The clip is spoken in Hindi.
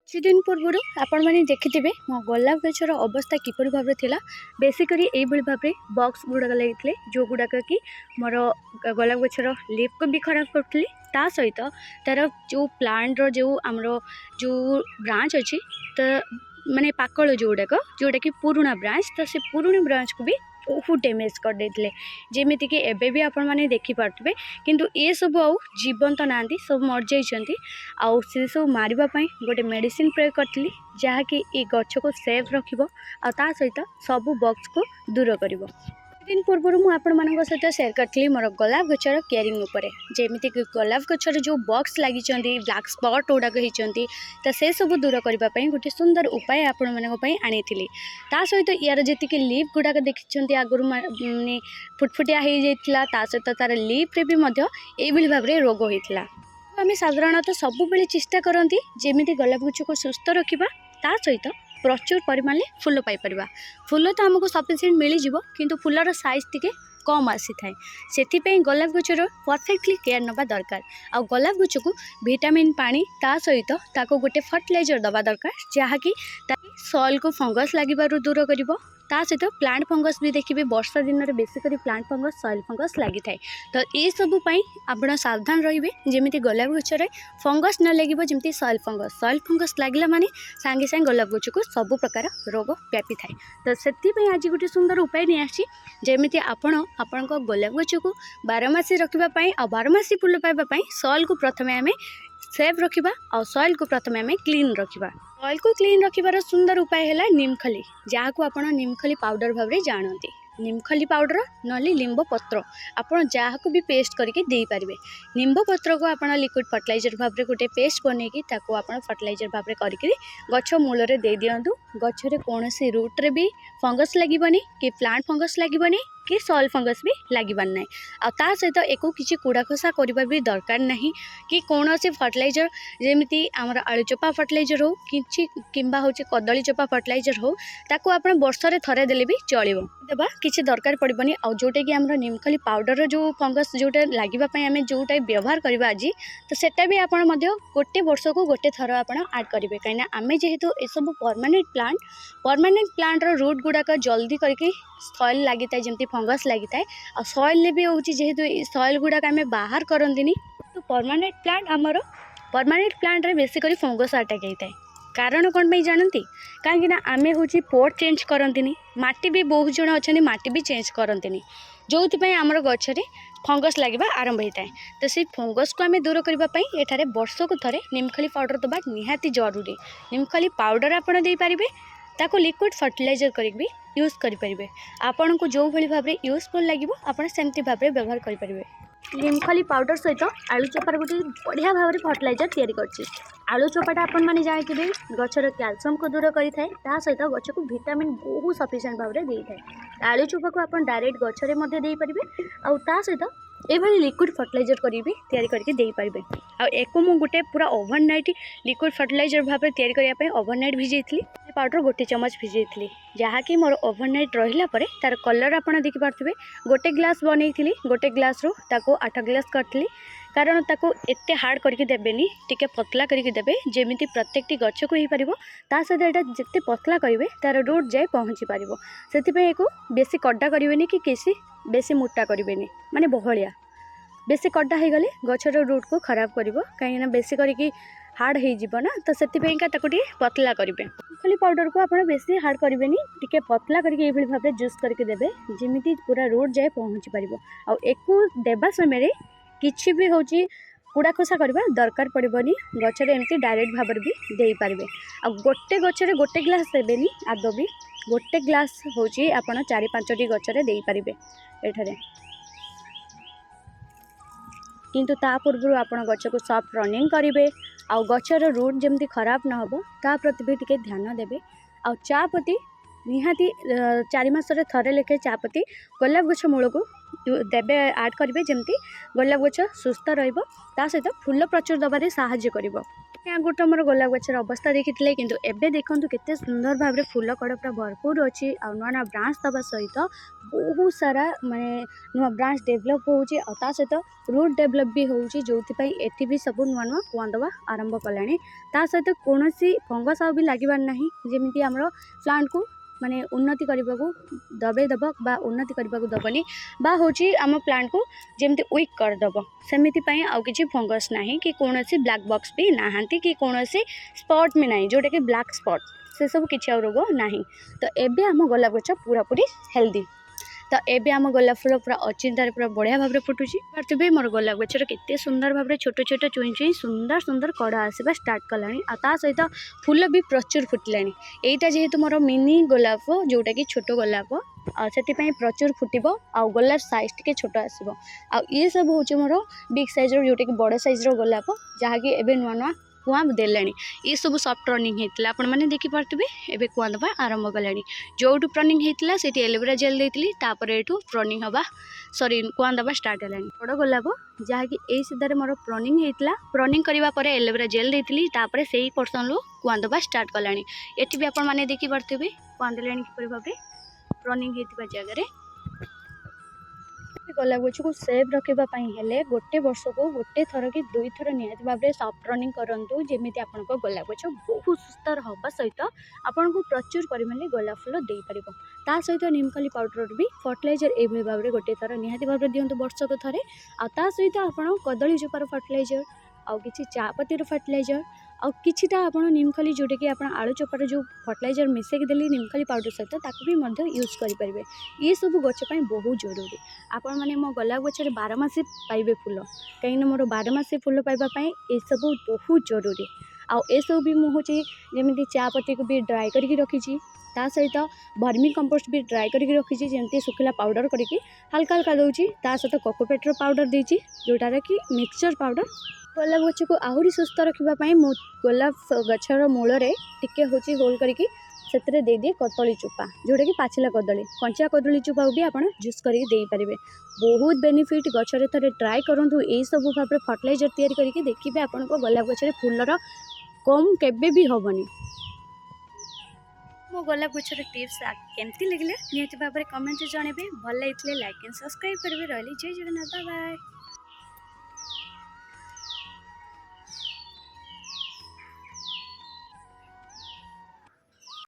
କିଛି ଦିନ ପୂର୍ବରୁ ଆପଣମାନେ ଦେଖିଥିବେ ମୋ ଗୋଲାପ ଗଛର ଅବସ୍ଥା କିପରି ଭାବରେ ଥିଲା। ବେସିକରି ଏଇଭଳି ଭାବରେ ବକ୍ସ ଗୁଡ଼ାକ ଲାଗିଥିଲେ ଯେଉଁଗୁଡ଼ାକ କି ମୋର ଗୋଲାପ ଗଛର ଲିଫ୍କୁ ବି ଖରାପ କରୁଥିଲି। ତା ସହିତ ତାର ଯେଉଁ ପ୍ଲାଣ୍ଟର ଆମର ଯେଉଁ ବ୍ରାଞ୍ଚ ଅଛି ତ ମାନେ ପାକଳ ଯେଉଁଟାକି ପୁରୁଣା ବ୍ରାଞ୍ଚ ତ ସେ ପୁରୁଣା ବ୍ରାଞ୍ଚକୁ भी बहुत डैमेज कर देते जमीक एबे भी आपण मैंने देखिपे किंतु ये सब आउ जीवंत ना सब मर जाइंट आउ से सब मारवाई गोटे मेडिसिन प्रयोग करी जहाँकि ये गछ को सेफ रखिबो आ ता सहित सब बक्स को दूर करिवो। दिन पूर्व मुझे सहित सेयार करी मोर गोलाप गचर केयरिंग जमीक गोलाप गचर जो बक्स लगी ब्लैक स्पॉट गुड़ाक होती तो से सब दूर करने गोटे सुंदर उपाय आपण मानी आनी ता सहित यार जी लीफ गुड़ाक देखी आगुरी माने फुटफुटिया हो जाता सहित तार लीफ्रे भी यही भाव में रोग होता। आम साधारणतः सब चेष्टा करती जमी गोलाप गच को सुस्थ रखा ता सहित प्रचुर परिमाण फूल पाइपर। फूल तो आमको सफिसीयंट मिल जाव किंतु फूलर साइज टी कम आसी थाए से गोलाप गचर परफेक्टली केयर नवा दरकार। आ गोलाप गच को विटामिन पानी ता सहित ताको गोटे फर्टिलाइजर दवा दरकार जहाँकि सॉइल को फंगस लगिबारु दूर करिवो। ता सहित प्लांट फंगस भी देखिए वर्षा दिन में basically plant fungus soil fungus लगी थाए तो ये सब आप सावधान रे जमी गोलाप गचर फंगस न लगे जमी सॉइल फंगस लगला माने सांगे सांगे गोलाप गच को सब प्रकार रोग व्यापी थाए। तो से आज गोटे सुंदर उपाय नहीं आसी जमी आपण गोलाप गच को बारमासी रखापी आ बारमासी फूल पाइबापी सॉइल को प्रथम आम सेफ रखा और सॉइल को प्रथम आम क्लीन रखा। सॉइल को क्लीन रखार सुंदर उपाय है नीमखली जहाँ को आप नीमखली पाउडर भाव में जानते। नीमखली पाउडर नली लिंब पत्र आपड़ जहाँ को भी पेस्ट करके दे पारे। निंब पत्र को आप लिक्विड फर्टिलाइजर भाव में गोटे पेस्ट बनईकि आप फर्टिलाइजर भाव में करके गछ मूल दे दिंतु। गचरे कौन सी रूट्रे भी फंगस लगभनी कि प्लांट फंगस लगभनी कि सॉइल फंगस भी लगवार ना। आ सहित एक किसी कूड़ा खोसा करवा भी दरकार नहीं कि कौन सी फर्टिलाइजर जमी आमर आलू चोपा फर्टिलाइजर हो कि कदली चोपा फर्टिलाइजर हो ताको आप वर्षे थरे देले भी चलो देवा किसी दरकार पड़बनी। आ जोटा कि आमर नीमखली पाउडर जो फंगस जोटा लगे आम जोटा व्यवहार करवा आज तो सेटा भी आप गोटे वर्ष को गोटे थर आप आड करेंगे कहीं आम जेहेतु ये सब परमानेंट प्लांटर रूट गुड़ाक जल्दी करके सॉइल लगी था जमी फंगस लगी था और सॉइल भी हो जेहेतु सॉइल गुड़ाक आम बाहर करती तो परमानेंट प्लांट रे बेसिकली फंगस अटैक होता है। कारण कौन पे जानती कहीं आम हूँ पोट चेंज करती माटी भी बहुत जन अच्छा माटी भी चेंज करती जो आमर गचरे फंगस लगे आरंभ होता है। तो से फंगस को आम दूर करने एठारे वर्ष को थरे नीमखली पाउडर दबा निहाती जरूरी। नीमखली पाउडर आपड़ दे पारे ताको लिक्विड फर्टिलाइजर कर भी यूज करेंगे आपन को जो भाई भाव में यूजफुल लगे आप सेमती भाव में व्यवहार करेंगे। नीमखली पाउडर सहित आलू चोपार गोटे बढ़िया भाव में फर्टिलाइजर या आलू चोपाटा आपण मैंने जानते गचर कैल्शियम को दूर करता है सहित गच को विटामिन बहुत सफिशिएंट भाव में दे था। आलू चोपा को आप डायरेक्ट गचरे दे पारे आ सहित ये लिक्विड फर्टिलाइजर करी करके दे पारे। एक गोटे पूरा ओवरनाइट लिक्विड फर्टिलाइजर भाव में या ओवरनाइट भिजई पाउडर गोटे चमच भिजई जहाँकि मोर ओवरनाइट रहा तार कलर आप देखिपे गोटे ग्लास बनई गोटे ग्लास रू 8 ग्लास करी कारण ताको एते हार्ड करके देबेनी टिके पतला करके देबे जेमिति प्रत्येकटी गछ को हो पारिबो ता सहित एटा जते पतला करिवे तार रूट जाए पहुँची पारिबो। सेति एको बेसी कड्डा करिवेनी कि केसी बेसी मोटा करिवेनी माने बहलिया बेसी कड्डा हो गले गछर रूट को खराब करिवो कहीं बेसी करके हार्ड हो जीवो ना तो सेतिपेंका ताको टिके पतला करिवे। खाली पाउडर को आपण बेसी हार्ड करिवेनी टिके पतला करके एभली भाबे जूस करके देबे जेमिति पूरा रूट जाए पहुँची पारिबो। आ एको देबा समय रे किछि भी होची कूड़ा खोसा करवा दरकार पड़बनी गचरे एमती डायरेक्ट भाव भी दे पारे। आ गोटे गचरे गोटे ग्लास देबेनी आदो भी गोटे ग्लास होची आपण 4-5टी गचरे दे पारिबे एठारे किंतु ता पूर्व आपण गच को सॉफ्ट रनिंग करेंगे आ गचर रूट जमती खराब न हो ता प्रति भी टिके ध्यान देबे। आ चापत्ती निहाती 4 मासरे थरे लेखे चापत्ती गोलाप गछ मूल को देबे ऐड करेंगे जमती गोलाप गछ सुस्थ रहिबो ता सहित फूल प्रचुर दबारे साहाय्य करिवो। गोटे मोर गोलाप गचर अवस्था देखी किंतु एबे देखंतु केते सुंदर भाव में फूल कड़ पूरा भरपूर अच्छी आ नुआ नुआ ब्रांच दवा सहित बहुत सारा माने नुआ ब्रांच डेभलप होउची आ ता सहित रूट डेभलप भी होउची जोथि एठी भी सब नुआ नुआ कुआ दवा आरंभ कलानी ता सहित कोनोसी फंगस आ भी लागिबार नाही जेमिति हमरो प्लांट को माने उन्नति करने को दबे दब बा उन्नति करने को दबनी बा होची आम प्लांट को जेमती वीक करदब सेमिति पई आउ किछि फंगस नाही कि कोनोसी ब्लैक बॉक्स भी नाहांती कि कोनोसी स्पॉट में नाही जोटा कि ब्लैक स्पॉट से सब किछि और रोग नाही। तो एबे आम गोलाप गछ पूरा पूरी हेल्दी। तो एबे आम गोलाप फूल पूरा अचिंतार पूरा बढ़िया भाव में फुटुची पार्थिबे मोर गोलाप गछर केते सुंदर भाव में छोट छोट चुई चुई सुंदर सुंदर कड़ आसवा स्टार्ट कलानी आ ता सहित फूल भी प्रचुर फुटिलानी। एटा जेहेतु मोर मिनी गोलाप जोटा कि छोट गोलाप से प्रचुर फुटब आ गोलाप साइज टे छोट आसो आ ये सब हूँ मोर बिग साइज जोटा कि बड़ साइज गोलाप जहाँकि एबे नुआ नुआ कुआ देलानी ये सब सफ्ट रनिंग होता आपण मैंने देखिपे एबे कुआ दबा आरंभ कलानी जो रनिंग होता से एलोवेरा जेल देती एठू रनिंग हवा सॉरी कुआ दबा स्टार्ट है बड़ गोलाप जहाँकि यही सीधार मोर रनिंग होता रनिंग करने एलोवेरा जेल देती से ही पर्सन रू कुआ दबा स्टार्ट कलानी एटी भी आपण मैंने देखिपे कुआ देलानी किपरि भाव रनिंग होता जगह गोलाप गछ को सेव रखापी हेले गोटे वर्ष को गोटे थर कि दुई थर निहाती भाव में सॉफ्ट रनिंग करूँ जमी आपण गोलाप गछ बहुत सुस्तर हवा सहित आपन को प्रचुर परिमाण गोलाप फूल दे पार ता सहित नीमखली पाउडर भी फर्टिलाइजर ये भाव में गोटे थर निहाती भाव में दिंतु वर्ष को थे आ सहित आप कदली चोपार फर्टिलाइजर आउ कि चापतीर फर्टिलाइजर आउ किछिटा आपण नीमखली जोटा कि आप आलू चोपार जो फर्टिलाइजर मिसेक देली नीमखली पाउडर सहित ताकू भी मध्य यूज करेंगे ये सब गछपाई बहुत जरूरी। आपण मैंने मो गोलाप गछरे 12 मासी पाइबे फूल कहीं मोर 12 मासी फूल पाइबापी ये सब बहुत जरूरी। आउ ए सब भी मुझे जमी चापती को भी ड्राई करके रखी ता सहित वर्मी कंपोस्ट भी ड्राई करके रखी जमी सुखिला पाउडर करके हल्का हल्का दूसरी ता सहित कोकोपेटर पाउडर देती जोटार कि मिक्सचर पाउडर गोलाप गछ को आहरी सुस्थ रखापी मो गोलाप गछर मूल टिके हूँ होल करके से दे दिए कदली चोपा जोटा कि पाचिला कदली कंचा कदली चोपा भी आप जूस करके पारे बहुत बेनिफिट गचरे थे ट्राए करूँ यही सब भाव में फर्टिलाइजर तैयारी करके देखिए आपण गोलाप गछरे फूलर कम केबे भी हेनी। मो गोलाप गछर टिप्स केमती लगे निहत भाव में कमेंट जनइबे भल लगे लाइक एंड सब्सक्राइब करेंगे रही जय जगन्नाथ बाय।